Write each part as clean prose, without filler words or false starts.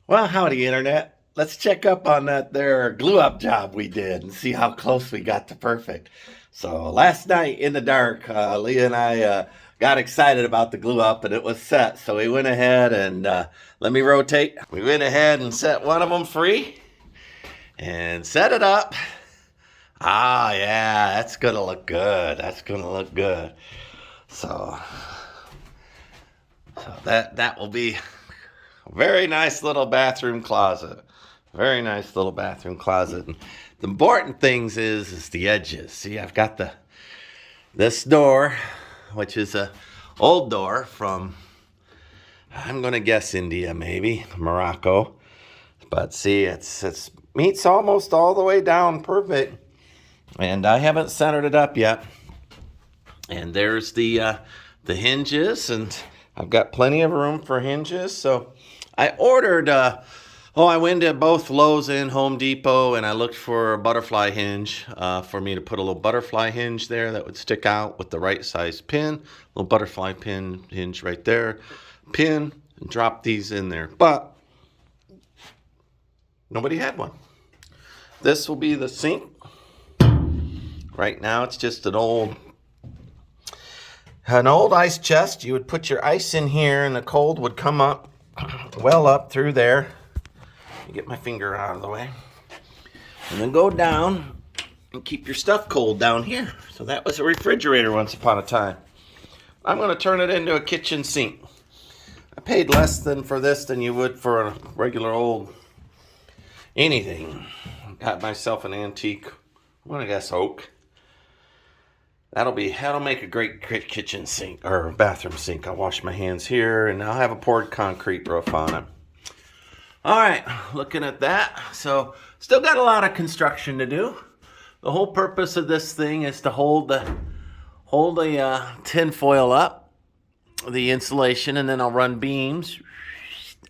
Well, howdy, Internet. Let's check up on that there glue up job we did and see how close we got to perfect. So, last night in the dark, Leah and I got excited about the glue up and it was set. So, we went ahead and let me rotate. We went ahead and set one of them free and set it up. Ah, yeah, that's going to look good. That's going to look good. So, that will be very nice little bathroom closet. Very nice little bathroom closet. And the important things is the edges. See, I've got this door, which is a old door from, I'm gonna guess India, maybe Morocco. But see, it's meets almost all the way down perfect, and I haven't centered it up yet. And there's the hinges, and I've got plenty of room for hinges. So I ordered, I went to both Lowe's and Home Depot, and I looked for a butterfly hinge for me to put a little butterfly hinge there that would stick out with the right size pin. Little butterfly pin hinge right there. Pin, and drop these in there. But nobody had one. This will be the sink. Right now it's just an old ice chest. You would put your ice in here and the cold would come up, well up through there. Let me get my finger out of the way. And then go down and keep your stuff cold down here. So that was a refrigerator once upon a time. I'm going to turn it into a kitchen sink. I paid less for this than you would for a regular old anything. Got myself an antique, I'm going to guess oak. That'll make a great kitchen sink or bathroom sink. I'll wash my hands here and I'll have a poured concrete roof on it. All right, looking at that. So still got a lot of construction to do. The whole purpose of this thing is to hold the tin foil up, the insulation, and then I'll run beams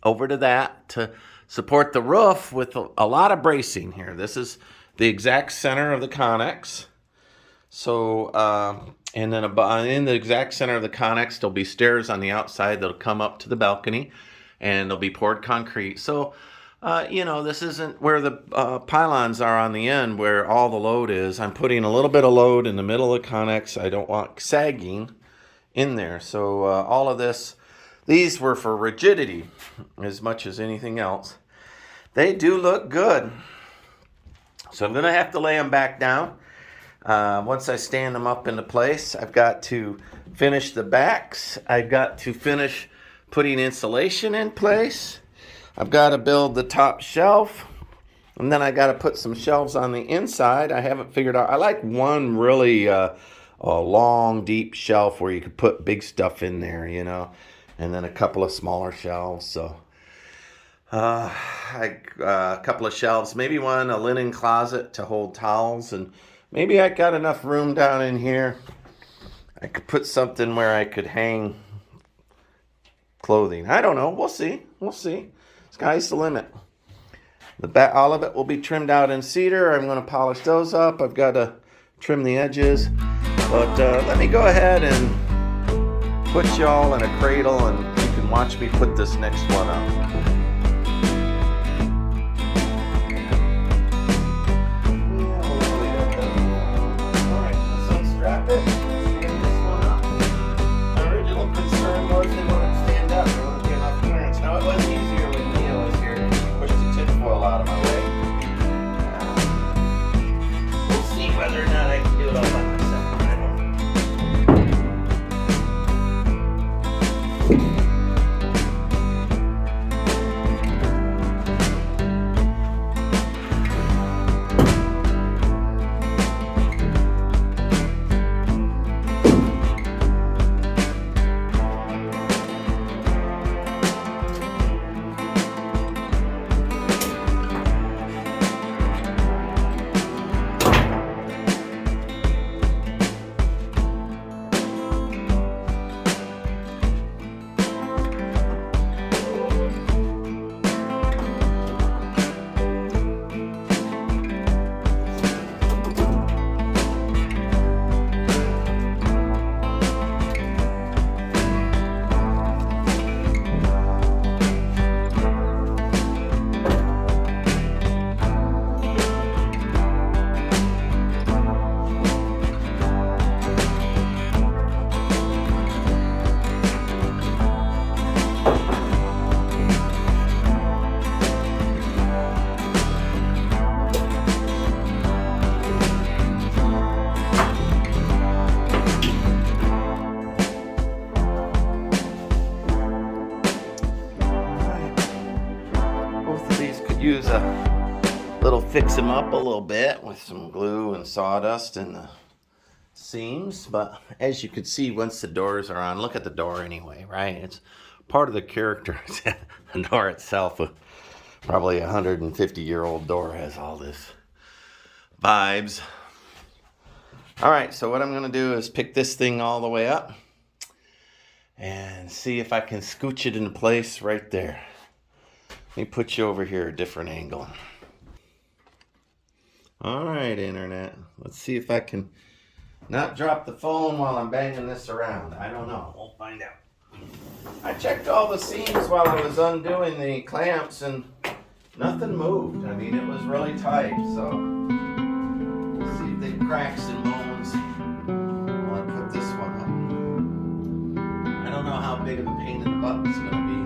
over to that to support the roof with a lot of bracing here. This is the exact center of the Connex. So, and then in the exact center of the Connex, there'll be stairs on the outside that'll come up to the balcony, and there'll be poured concrete. So, this isn't where the pylons are on the end where all the load is. I'm putting a little bit of load in the middle of the Connex. I don't want sagging in there. So, all of these were for rigidity as much as anything else. They do look good. So, I'm going to have to lay them back down. Once I stand them up into place, I've got to finish the backs. I've got to finish putting insulation in place. I've got to build the top shelf. And then I got to put some shelves on the inside. I haven't figured out. I like one really a long, deep shelf where you could put big stuff in there, and then a couple of smaller shelves. So a couple of shelves, maybe a linen closet to hold towels, and maybe I got enough room down in here. I could put something where I could hang clothing. I don't know. We'll see. Sky's the limit. All of it will be trimmed out in cedar. I'm going to polish those up. I've got to trim the edges. But let me go ahead and put y'all in a cradle and you can watch me put this next one up. use a little fix them up a little bit with some glue and sawdust in the seams. But as you can see, once the doors are on, look at the door anyway, right? It's part of the character. The door itself, probably 150-year-old door, has all this vibes. All right, so what I'm gonna do is pick this thing all the way up and see if I can scooch it into place right there. Let me put you over here, a different angle. All right, Internet. Let's see if I can not drop the phone while I'm banging this around. I don't know. We'll find out. I checked all the seams while I was undoing the clamps and nothing moved. I mean, it was really tight, so we'll see if they cracks and moans while I put this one up. I don't know how big of a pain in the butt it's going to be.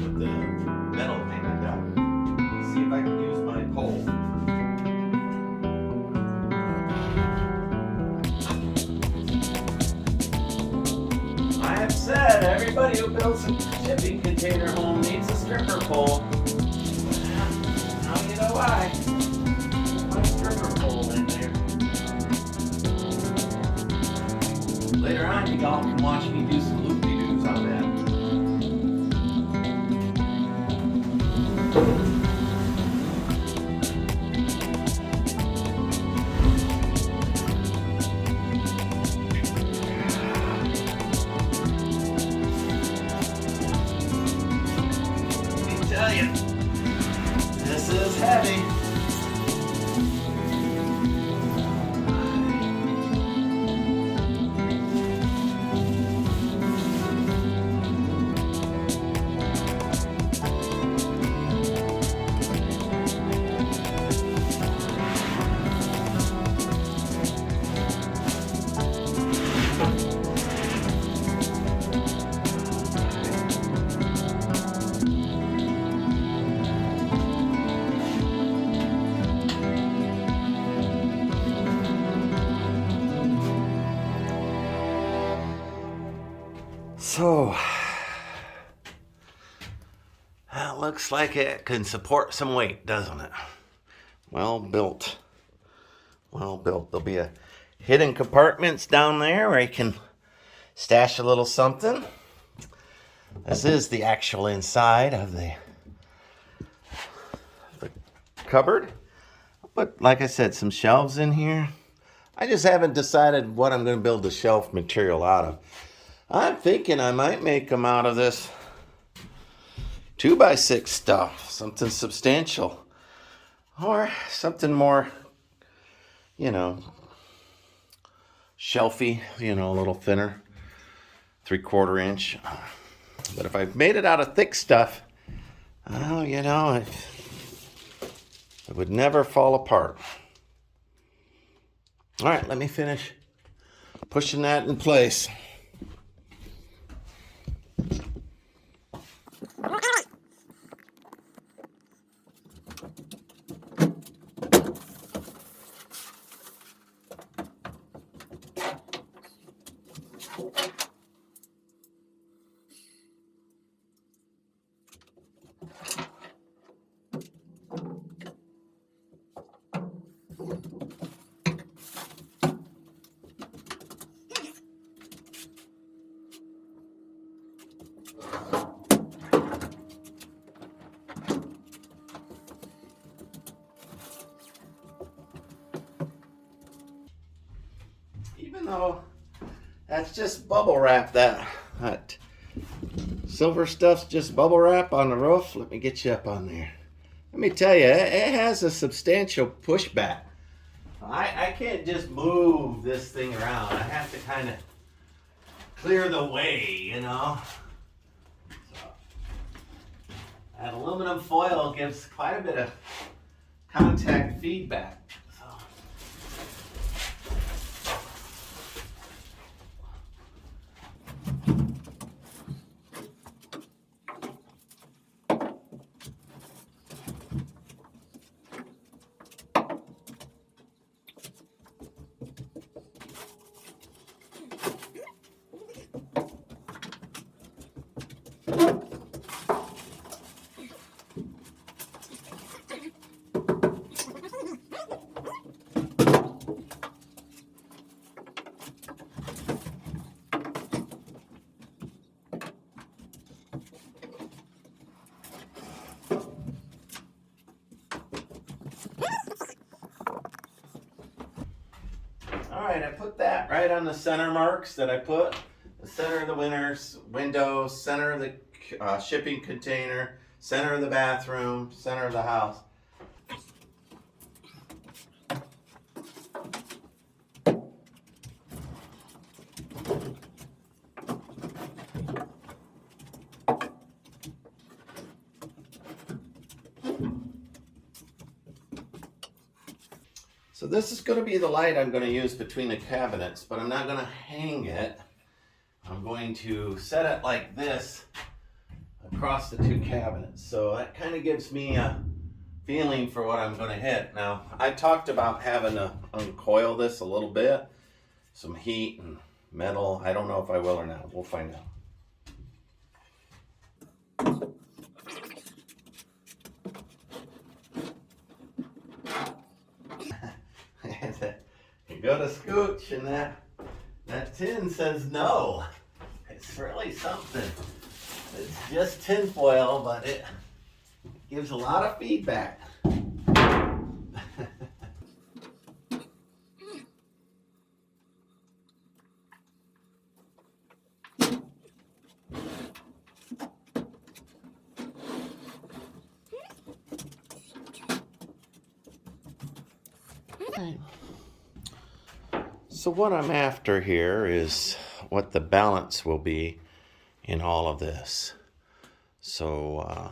Put the metal painted down. See if I can use my pole. I have said everybody who builds a shipping container home needs a stripper pole. Now you know why. My stripper pole in there. Later on, you all can watch me do some loop-de-doos on that. Tell you, this is heavy. So, that looks like it can support some weight, doesn't it? Well built. Well built. There'll be a hidden compartments down there where you can stash a little something. This is the actual inside of the cupboard. But like I said, some shelves in here. I just haven't decided what I'm going to build the shelf material out of. I'm thinking I might make them out of this 2x6 stuff, something substantial, or something more, shelfy, a little thinner, 3/4 inch. But if I made it out of thick stuff, it would never fall apart. All right, let me finish pushing that in place. Even though that's just bubble wrap, that silver stuff's just bubble wrap on the roof. Let me get you up on there. Let me tell you, it has a substantial pushback. I can't just move this thing around. I have to kind of clear the way, So, that aluminum foil gives quite a bit of contact feedback. right, I put that right on the center marks that I put. The center of the window, center of the shipping container, center of the bathroom, center of the house. So this is going to be the light I'm going to use between the cabinets, but I'm not going to hang it. I'm going to set it like this across the two cabinets. So that kind of gives me a feeling for what I'm going to hit. Now, I talked about having to uncoil this a little bit. Some heat and metal. I don't know if I will or not. We'll find out. You go to scooch and that tin says no. It's really something. It's just tin foil, but it gives a lot of feedback. So what I'm after here is what the balance will be in all of this. So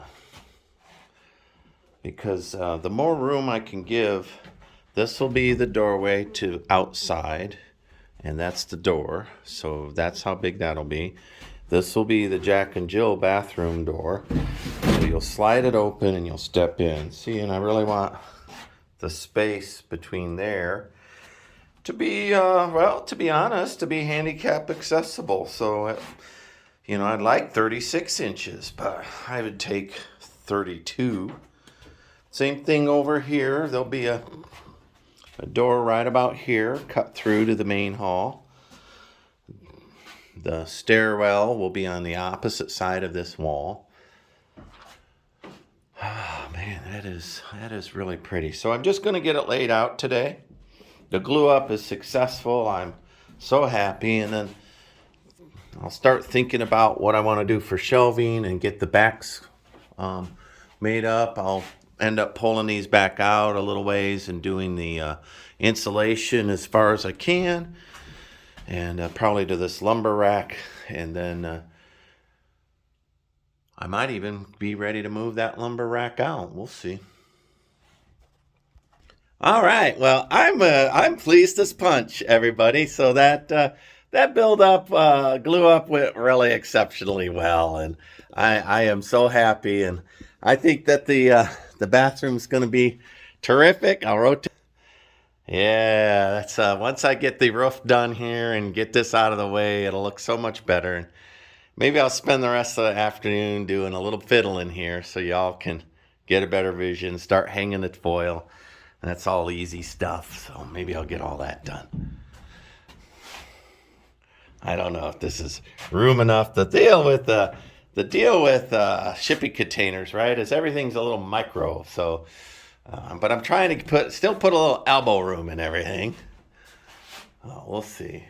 because the more room I can give, this will be the doorway to outside, and that's the door. So that's how big that'll be. This will be the Jack and Jill bathroom door. So you'll slide it open and you'll step in. See, and I really want the space between there to be, well, to be honest, to be handicap accessible. So, you know, I'd like 36 inches, but I would take 32. Same thing over here. There'll be a door right about here, cut through to the main hall. The stairwell will be on the opposite side of this wall. Oh, man, that is really pretty. So I'm just going to get it laid out today. The glue up is successful. I'm so happy. And then I'll start thinking about what I want to do for shelving and get the backs made up. I'll end up pulling these back out a little ways and doing the insulation as far as I can. And probably to this lumber rack. And then I might even be ready to move that lumber rack out. We'll see. All right. Well, I'm pleased as punch, everybody. So that build up glue up went really exceptionally well, and I am so happy, and I think that the bathroom's going to be terrific. I'll rotate. Yeah, that's once I get the roof done here and get this out of the way, it'll look so much better. And maybe I'll spend the rest of the afternoon doing a little fiddling here so y'all can get a better vision, start hanging the foil. That's all easy stuff, so maybe I'll get all that done. I don't know if this is room enough to deal with shipping containers, right? As everything's a little micro, so but I'm trying to still put a little elbow room in everything. Oh, we'll see.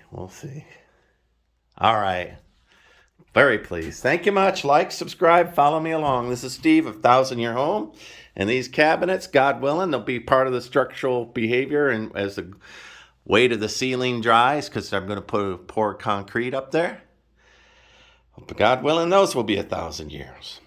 All right. Very pleased. Thank you much. Like, subscribe, follow me along. This is Steve of 1,000 Year Home. And these cabinets, God willing, they'll be part of the structural behavior and as the weight of the ceiling dries, because I'm going to pour concrete up there. But God willing, those will be 1,000 years.